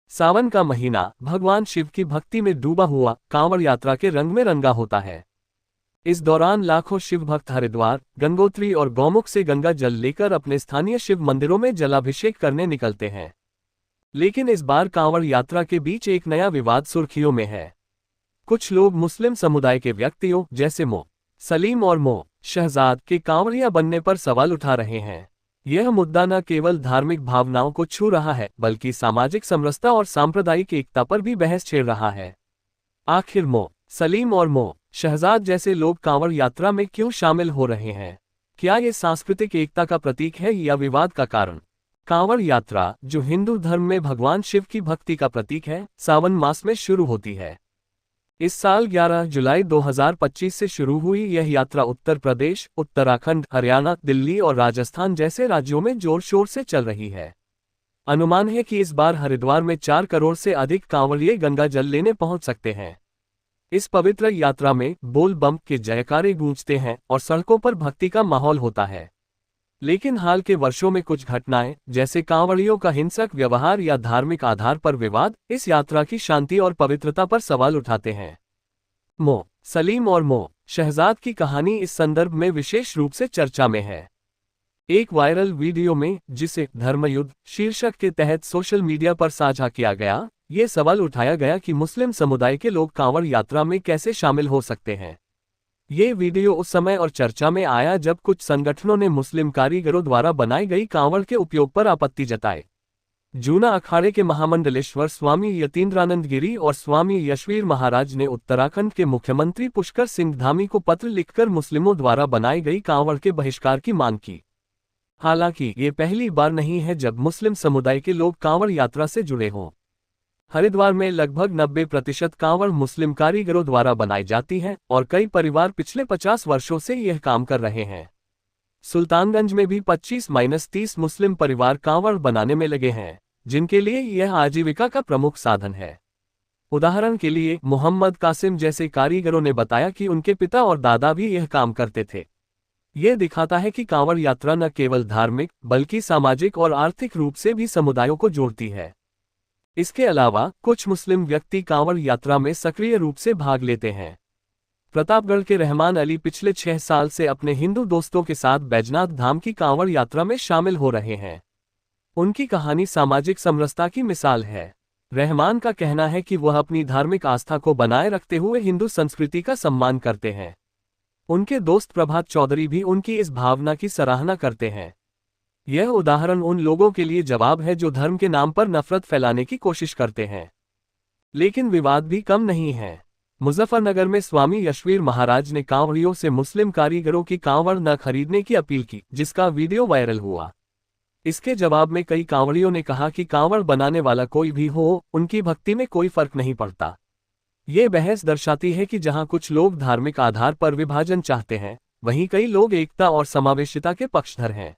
सावन का महीना भगवान शिव की भक्ति में डूबा हुआ कांवड़ यात्रा के रंग में रंगा होता है। इस दौरान लाखों शिव भक्त हरिद्वार, गंगोत्री और गौमुख से गंगा जल लेकर अपने स्थानीय शिव मंदिरों में जलाभिषेक करने निकलते हैं। लेकिन इस बार कांवड़ यात्रा के बीच एक नया विवाद सुर्खियों में है। कुछ लोग मुस्लिम समुदाय के व्यक्तियों जैसे मो सलीम और मो शहजाद के कांवड़िया बनने पर सवाल उठा रहे हैं। यह मुद्दा न केवल धार्मिक भावनाओं को छू रहा है बल्कि सामाजिक समरसता और सांप्रदायिक एकता पर भी बहस छेड़ रहा है। आखिर मो सलीम और मो शहजाद जैसे लोग कांवड़ यात्रा में क्यों शामिल हो रहे हैं? क्या ये सांस्कृतिक एकता का प्रतीक है या विवाद का कारण? कांवड़ यात्रा, जो हिंदू धर्म में भगवान शिव की भक्ति का प्रतीक है, सावन मास में शुरू होती है। इस साल 11 जुलाई 2025 से शुरू हुई यह यात्रा उत्तर प्रदेश, उत्तराखंड, हरियाणा, दिल्ली और राजस्थान जैसे राज्यों में जोर शोर से चल रही है। अनुमान है कि इस बार हरिद्वार में 4 करोड़ से अधिक कांवड़िए गंगा जल लेने पहुंच सकते हैं। इस पवित्र यात्रा में बोल बम के जयकारे गूंजते हैं और सड़कों पर भक्ति का माहौल होता है। लेकिन हाल के वर्षों में कुछ घटनाएं, जैसे कांवड़ियों का हिंसक व्यवहार या धार्मिक आधार पर विवाद, इस यात्रा की शांति और पवित्रता पर सवाल उठाते हैं। मो सलीम और मो शहजाद की कहानी इस संदर्भ में विशेष रूप से चर्चा में है। एक वायरल वीडियो में, जिसे धर्मयुद्ध शीर्षक के तहत सोशल मीडिया पर साझा किया गया, ये सवाल उठाया गया कि मुस्लिम समुदाय के लोग कांवड़ यात्रा में कैसे शामिल हो सकते हैं। ये वीडियो उस समय और चर्चा में आया जब कुछ संगठनों ने मुस्लिम कारीगरों द्वारा बनाई गई कांवड़ के उपयोग पर आपत्ति जताई। जूना अखाड़े के महामंडलेश्वर स्वामी यतीन्द्रानंद गिरी और स्वामी यशवीर महाराज ने उत्तराखंड के मुख्यमंत्री पुष्कर सिंह धामी को पत्र लिखकर मुस्लिमों द्वारा बनाई गई कांवड़ के बहिष्कार की मांग की। हालांकि ये पहली बार नहीं है जब मुस्लिम समुदाय के लोग कांवड़ यात्रा से जुड़े हों। हरिद्वार में लगभग 90% कांवड़ मुस्लिम कारीगरों द्वारा बनाई जाती है और कई परिवार पिछले 50 वर्षों से यह काम कर रहे हैं। सुल्तानगंज में भी 25-30 मुस्लिम परिवार कांवड़ बनाने में लगे हैं, जिनके लिए यह आजीविका का प्रमुख साधन है। उदाहरण के लिए, मोहम्मद कासिम जैसे कारीगरों ने बताया कि उनके पिता और दादा भी यह काम करते थे। यह दिखाता है कि कांवड़ यात्रा न केवल धार्मिक बल्कि सामाजिक और आर्थिक रूप से भी समुदायों को जोड़ती है। इसके अलावा कुछ मुस्लिम व्यक्ति कांवड़ यात्रा में सक्रिय रूप से भाग लेते हैं। प्रतापगढ़ के रहमान अली पिछले 6 साल से अपने हिंदू दोस्तों के साथ बैजनाथ धाम की कांवड़ यात्रा में शामिल हो रहे हैं। उनकी कहानी सामाजिक समरसता की मिसाल है। रहमान का कहना है कि वह अपनी धार्मिक आस्था को बनाए रखते हुए हिंदू संस्कृति का सम्मान करते हैं। उनके दोस्त प्रभात चौधरी भी उनकी इस भावना की सराहना करते हैं। यह उदाहरण उन लोगों के लिए जवाब है जो धर्म के नाम पर नफरत फैलाने की कोशिश करते हैं। लेकिन विवाद भी कम नहीं है। मुजफ्फरनगर में स्वामी यशवीर महाराज ने कांवड़ियों से मुस्लिम कारीगरों की कांवड़ न खरीदने की अपील की, जिसका वीडियो वायरल हुआ। इसके जवाब में कई कांवड़ियों ने कहा कि कांवड़ बनाने वाला कोई भी हो, उनकी भक्ति में कोई फर्क नहीं पड़ता। ये बहस दर्शाती है कि जहां कुछ लोग धार्मिक आधार पर विभाजन चाहते हैं, वहीं कई लोग एकता और समावेशिता के पक्षधर हैं।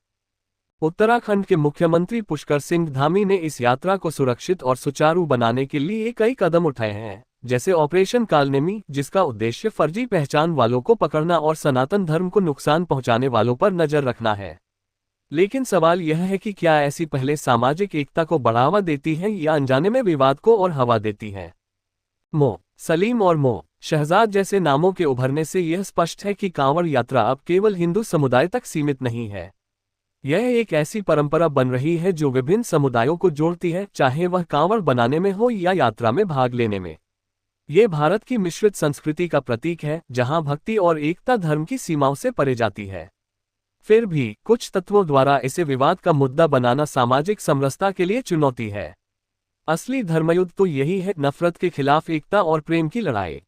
उत्तराखंड के मुख्यमंत्री पुष्कर सिंह धामी ने इस यात्रा को सुरक्षित और सुचारू बनाने के लिए कई कदम उठाए हैं, जैसे ऑपरेशन कालनेमी, जिसका उद्देश्य फर्जी पहचान वालों को पकड़ना और सनातन धर्म को नुकसान पहुंचाने वालों पर नजर रखना है। लेकिन सवाल यह है कि क्या ऐसी पहले सामाजिक एकता को बढ़ावा देती है या अनजाने में विवाद को और हवा देती है? मो सलीम और मो शहजाद जैसे नामों के उभरने से यह स्पष्ट है कि कांवड़ यात्रा अब केवल हिंदू समुदाय तक सीमित नहीं है। यह एक ऐसी परंपरा बन रही है जो विभिन्न समुदायों को जोड़ती है, चाहे वह कांवड़ बनाने में हो या यात्रा में भाग लेने में। ये भारत की मिश्रित संस्कृति का प्रतीक है, जहां भक्ति और एकता धर्म की सीमाओं से परे जाती है। फिर भी कुछ तत्वों द्वारा इसे विवाद का मुद्दा बनाना सामाजिक समरसता के लिए चुनौती है। असली धर्मयुद्ध तो यही है, नफरत के खिलाफ एकता और प्रेम की लड़ाई।